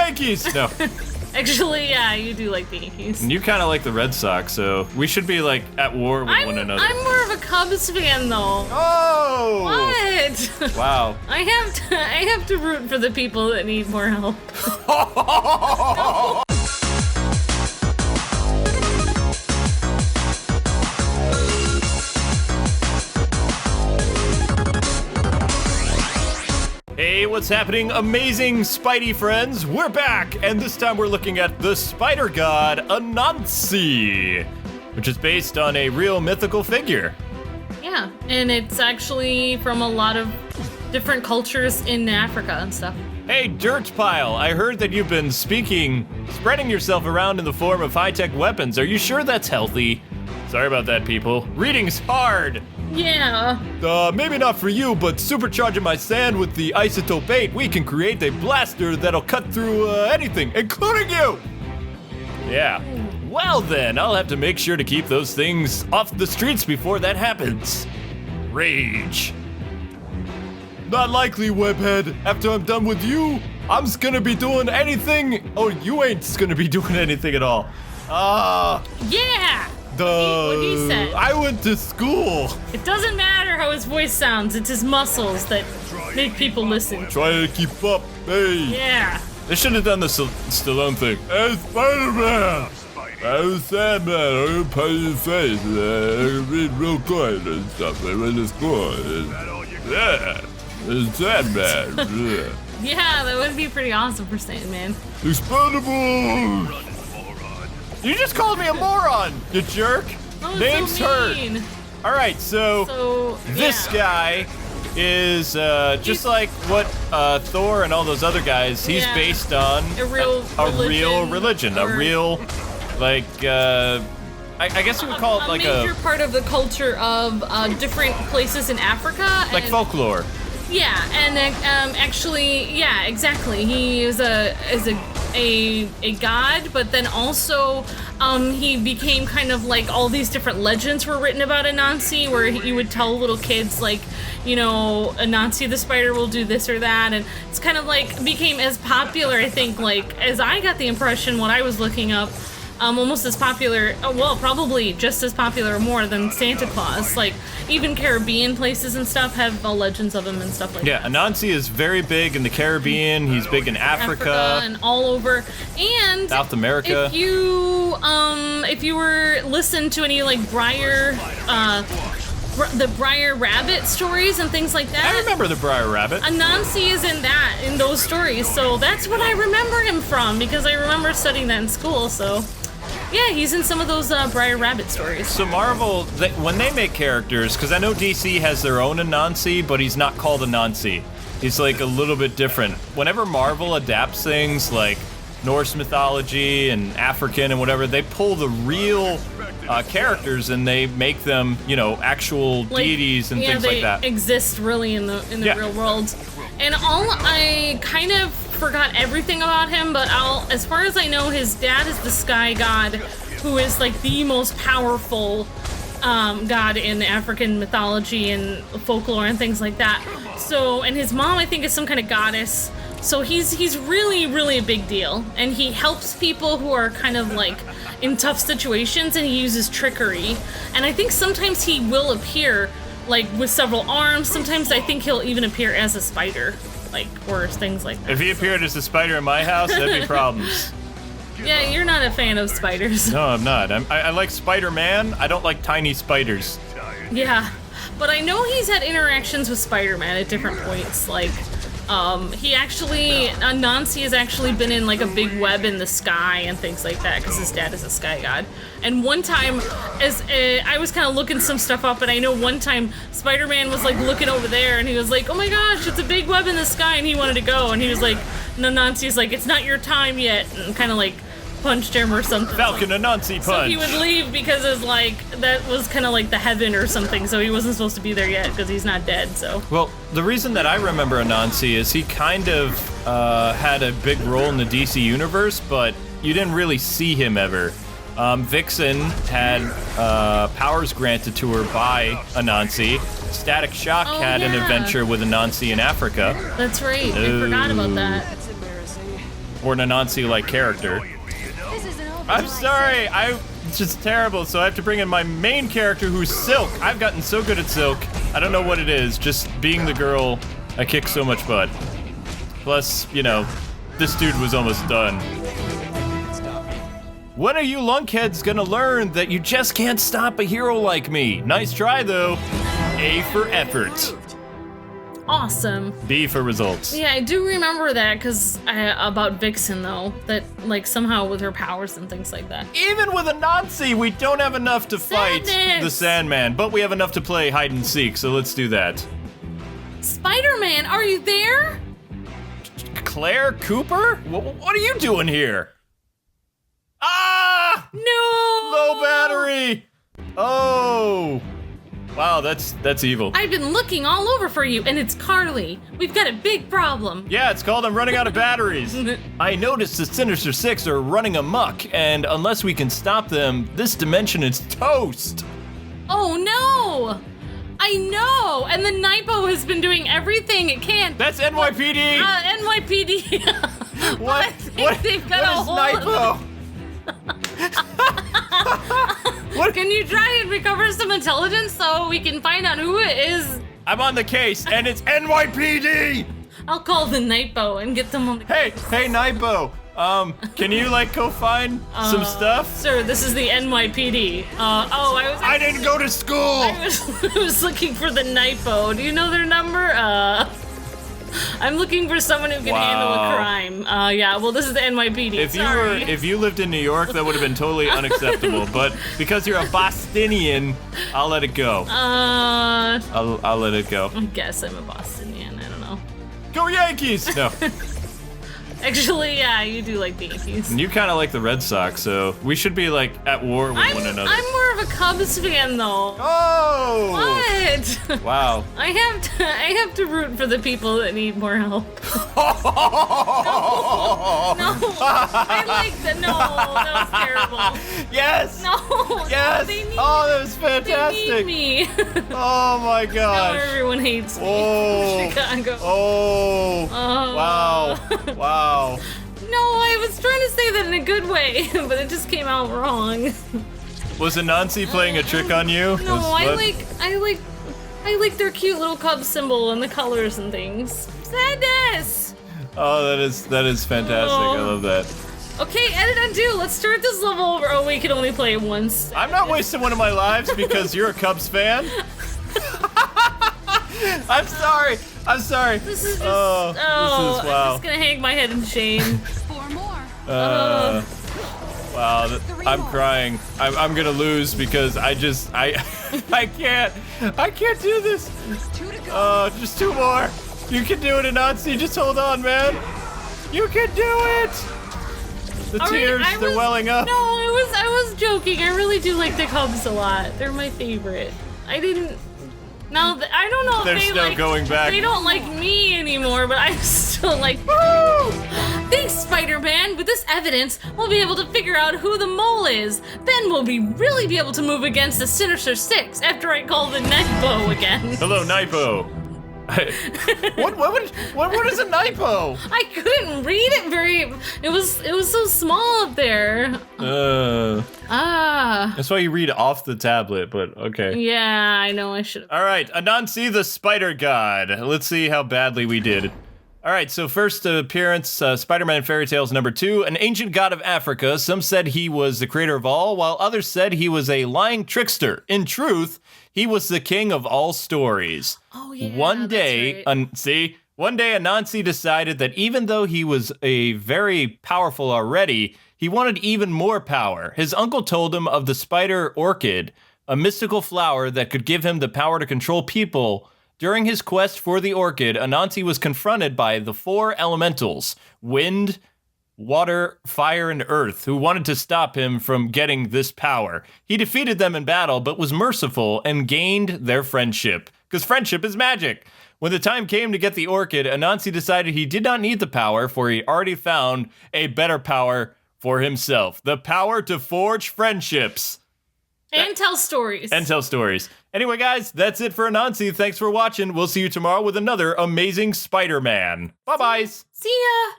Yankees! No. Actually, yeah, you do like the Yankees. And you kind of like the Red Sox, so we should be like at war with one another. I'm more of a Cubs fan, though. Oh! What? Wow. I have to root for the people that need more help. Hey, what's happening, amazing Spidey friends? We're back, and this time we're looking at the spider god Anansi, which is based on a real mythical figure. Yeah, and it's actually from a lot of different cultures in Africa and stuff. Hey, Dirt Pile, I heard that you've been spreading yourself around in the form of high-tech weapons. Are you sure that's healthy? Sorry about that, people. Reading's hard. Yeah. Maybe not for you, but supercharging my sand with the isotope 8, we can create a blaster that'll cut through anything, including you! Yeah. Well then, I'll have to make sure to keep those things off the streets before that happens. Rage. Not likely, Webhead. After I'm done with you, I'm just gonna be doing anything. Oh, you ain't gonna be doing anything at all. Yeah! What he said. I went to school. It doesn't matter how his voice sounds, it's his muscles that make people listen. Trying to keep up, hey. Yeah. They should have done the Stallone thing. Hey, Spider-Man! I'm Sandman, I'm gonna put your face. I can read real good and stuff. I went to school. Yeah, it's Sandman. Yeah, that would be pretty awesome for Sandman. Expendables! You just called me a moron, you jerk! Oh, Name's so hurt. All right, so this guy is just like what Thor and all those other guys. He's based on a real religion, a real, like, I guess you would call it like a major part of the culture of different places in Africa. Like folklore. Yeah, and actually, yeah, exactly. He is a god, but then also he became kind of like all these different legends were written about Anansi, where he would tell little kids like, you know, Anansi the spider will do this or that, and it's kind of like became as popular, I think, like as I got the impression when I was looking up. Almost as popular, well, probably just as popular or more than Santa Claus. Like, even Caribbean places and stuff have legends of him and stuff like that. Yeah, Anansi is very big in the Caribbean. He's big in Africa and all over. And South America. If you were listening to any like the Briar Rabbit stories and things like that. I remember the Briar Rabbit. Anansi is in those stories, so that's what I remember him from because I remember studying that in school. So. Yeah, he's in some of those Briar Rabbit stories. So Marvel, when they make characters, because I know DC has their own Anansi, but he's not called Anansi. He's like a little bit different. Whenever Marvel adapts things like Norse mythology and African and whatever, they pull the real characters and they make them, you know, actual deities and things like that. Yeah, they exist really in the real world. And I kind of forgot everything about him, but as far as I know, his dad is the sky god, who is like the most powerful god in African mythology and folklore and things like that. So, and his mom, I think, is some kind of goddess. So he's really, really a big deal, and he helps people who are kind of like in tough situations, and he uses trickery. And I think sometimes he will appear like with several arms. Sometimes I think he'll even appear as a spider, like, or things like that. If he appeared as a spider in my house, that'd be problems. Yeah, you're not a fan of spiders. No, I'm not. I like Spider-Man. I don't like tiny spiders. Yeah, but I know he's had interactions with Spider-Man at different points, like. Anansi has actually been in like a big web in the sky and things like that because his dad is a sky god. And one time, as I was kind of looking some stuff up, and I know one time Spider-Man was like looking over there and he was like, "Oh my gosh, it's a big web in the sky," and he wanted to go, and he was like, Anansi's like, "It's not your time yet," and kind of like punched him or something. Falcon Anansi punch. So he would leave because it's like that was kind of like the heaven or something. So he wasn't supposed to be there yet because he's not dead. So. Well, the reason that I remember Anansi is he kind of had a big role in the DC universe, but you didn't really see him ever. Vixen had powers granted to her by Anansi. Static Shock had an adventure with Anansi in Africa. That's right. I forgot about that. or an Anansi-like character. I'm sorry, it's just terrible, so I have to bring in my main character who's Silk. I've gotten so good at Silk. I don't know what it is, just being the girl, I kick so much butt. Plus, you know, this dude was almost done. When are you lunkheads gonna learn that you just can't stop a hero like me? Nice try though. A for effort. Awesome. B for results. Yeah, I do remember that because about Vixen though, that like somehow with her powers and things like that. Even with Anansi, we don't have enough to fight the Sandman, but we have enough to play hide and seek, so let's do that. Spider-Man, are you there? Claire Cooper? What are you doing here? Ah! No! Low battery! Oh! Wow, that's evil. I've been looking all over for you, and it's Carly. We've got a big problem. Yeah, it's called I'm running out of batteries. I noticed the Sinister Six are running amok, and unless we can stop them, this dimension is toast. Oh no! I know, and the NIPO has been doing everything it can. That's NYPD. NYPD. What? They've got a what is NIPO? What? Can you try and recover some intelligence so we can find out who it is? I'm on the case, and it's NYPD! I'll call the NIPO and get them on the case. Hey, NIPO, can you, like, go find some stuff? Sir, this is the NYPD. I didn't go to school! I was looking for the NIPO. Do you know their number? I'm looking for someone who can handle a crime. Yeah, well, this is the NYPD. If you lived in New York, that would have been totally unacceptable. But because you're a Bostonian, I'll let it go. I'll let it go. I guess I'm a Bostonian. I don't know. Go Yankees! No. Actually, yeah, you do like the Yankees. And you kind of like the Red Sox, so we should be like at war with one another. I'm more of a Cubs fan, though. Oh! What? Wow. I have to root for the people that need more help. No, I like that. No, that was terrible. Yes. No. Yes. They need, that was fantastic. They need me. Oh my gosh. Now everyone hates me. Oh. Chicago. Oh. Wow. Wow. No, I was trying to say that in a good way, but it just came out wrong. Was Anansi playing a trick on you? No, I like their cute little Cub symbol and the colors and things. Sadness. Oh, that is fantastic. I love that. Okay, edit undo. Let's start this level over. Oh, we can only play it once. I'm not wasting one of my lives because you're a Cubs fan. I'm sorry. This is just, wow. I'm just gonna hang my head in shame. 4 more. Wow, I'm crying. I'm gonna lose because I can't do this. 2 to go. Just 2 more. You can do it, Anansi. Just hold on, man. You can do it. The tears, they're welling up. No, I was joking. I really do like the Cubs a lot. They're my favorite. I don't know if They're still going back. They don't like me anymore, but I'm still like, woo! Thanks, Spider-Man. With this evidence, we'll be able to figure out who the mole is. Then we'll really be able to move against the Sinister Six after I call the NIPO again. Hello, NIPO. What is a NIPO? I couldn't read it it was so small up there. That's why you read off the tablet, but okay. Yeah, I know I should have. All right, Anansi the Spider God. Let's see how badly we did. All right, so first appearance, Spider-Man Fairy Tales #2, an ancient god of Africa. Some said he was the creator of all, while others said he was a lying trickster. In truth, he was the king of all stories. Oh yeah. One day, one day Anansi decided that even though he was a very powerful already, he wanted even more power. His uncle told him of the spider orchid, a mystical flower that could give him the power to control people. During his quest for the orchid, Anansi was confronted by the 4 elementals, wind, water, fire, and earth, who wanted to stop him from getting this power. He defeated them in battle, but was merciful and gained their friendship, because friendship is magic. When the time came to get the orchid, Anansi decided he did not need the power, for he already found a better power for himself. The power to forge friendships. And tell stories. Anyway, guys, that's it for Anansi. Thanks for watching. We'll see you tomorrow with another amazing Spider-Man. Bye-bye. See ya.